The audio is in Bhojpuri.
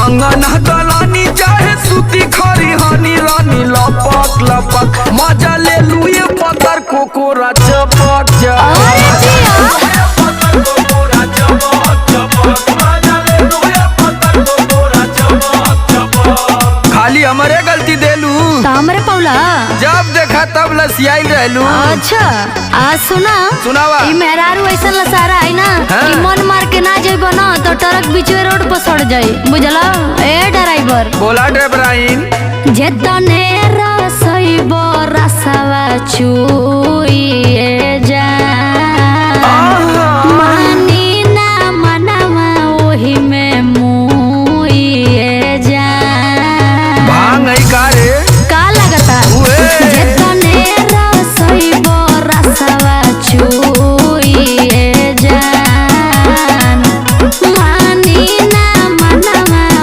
अंगना दलानी चाहे सूती खरी हनी रानी लपक लपक मजा ले लुए पतर कोकोरा चपक खाली हमारे गलती देलू हमरे पौला जब देखा तब लसियाई रहलू। अच्छा आज सुनावा ई मेहरारू ऐसा लसारा है ना कि मन मार के ना जाइबो ना तो ट्रक बीचवे रोड पर सड़ जाई बुझला। ए ड्राइवर बोला ड्राइवर आइन जेतने रसइबो रसवा चू